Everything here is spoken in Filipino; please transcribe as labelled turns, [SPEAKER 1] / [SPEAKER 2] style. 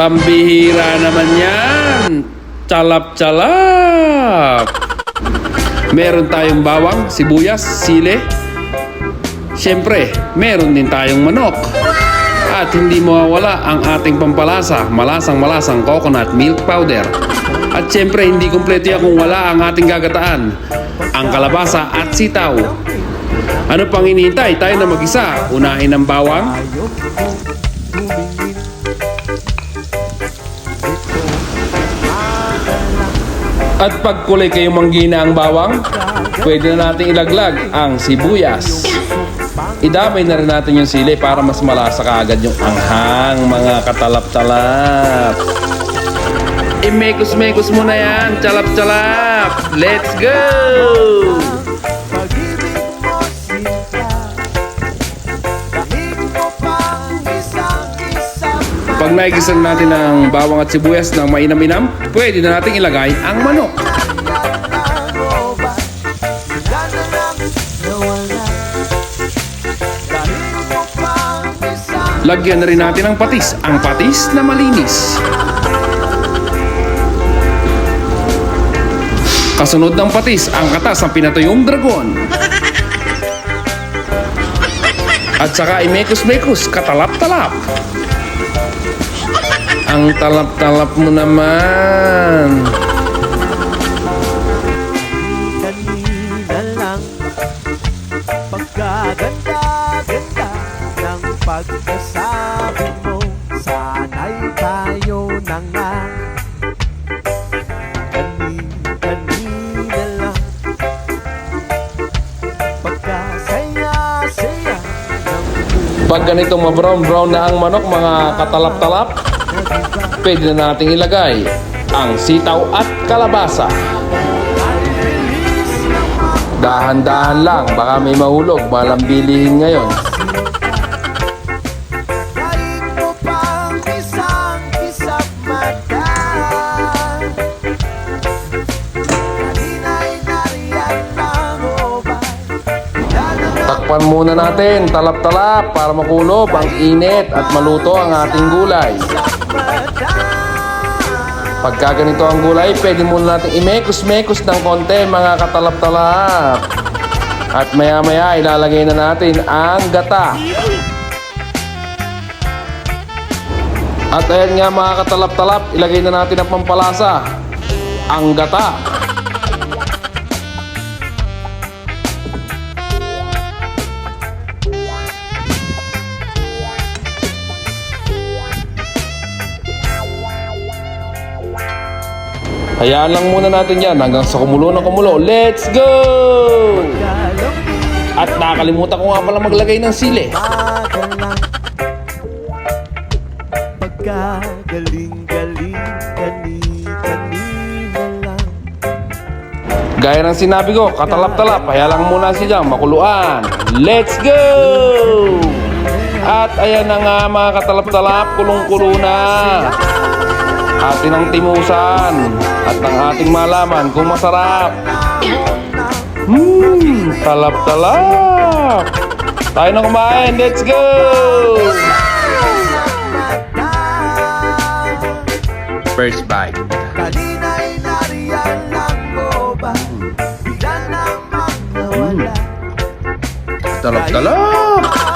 [SPEAKER 1] Pambihira naman yan. Calap-calap. Meron tayong bawang, sibuyas, sili. Siyempre, meron din tayong manok. At hindi mawawala ang ating pampalasa, malasang-malasang coconut milk powder. At siyempre, hindi kumpleto yan kung wala ang ating gagataan, ang kalabasa at sitaw. Ano pang hinihintay? Tayo na mag-isa. Unahin ang bawang. At pag kulay kayong manggina ang bawang, pwede na natin ilaglag ang sibuyas. Idamay na rin natin yung sili para mas malasa kaagad yung anghang, mga katalap-talap. Imekos-mekos mo na yan, calap-calap. Let's go! Pag naigisan natin ang bawang at sibuyas ng mainam-inam, pwede na natin ilagay ang manok. Lagyan na rin natin ang patis na malinis. Kasunod ng patis, ang katas ng pinatuyong dragon. At saka imekos-mekos, katalap-talap. Ang talap-talap mo naman.
[SPEAKER 2] Kanina lang pagkaganda-ganda ng pagkasabi mo, sana'y tayo na nga. Kanina lang pagkasaya-saya ng
[SPEAKER 1] Pag ganito ma-brown-brown na ang manok, mga katalap-talap, pwede na nating ilagay ang sitaw at kalabasa. Dahan-dahan lang, baka may mahulog, malang bilihin ngayon.
[SPEAKER 2] daig mo pang isang-isang mata. Kanina'y nariyan lang o ba'y
[SPEAKER 1] Takpan muna natin, talap-talap, para makulob ang init at maluto ang ating gulay. Pagka ganito ang gulay, pwede muna natin imekos-mekos ng konti, mga katalap-talap. At maya-maya, ilalagay na natin ang gata. At ayan nga mga katalap-talap, ilagay na natin ang pampalasa, ang gata. Hayaan lang muna natin yan hanggang sa kumulo ng kumulo. Let's go! At nakalimutan ko nga pala maglagay ng sili.
[SPEAKER 2] pagkagaling-galing, kanina lang.
[SPEAKER 1] Gaya ng sinabi ko, katalap-talap. Hayaan lang muna siya makuluan. Let's go! At ayan na nga mga katalap-talap, kulong-kulo na. Atin ang timusan at ang ating malaman kung masarap. Talap-talap. Tayo na kumain. Let's go! First bite.
[SPEAKER 2] Kanina'y nariyan lang o ba, bigla namang nawala.
[SPEAKER 1] Talap-talap.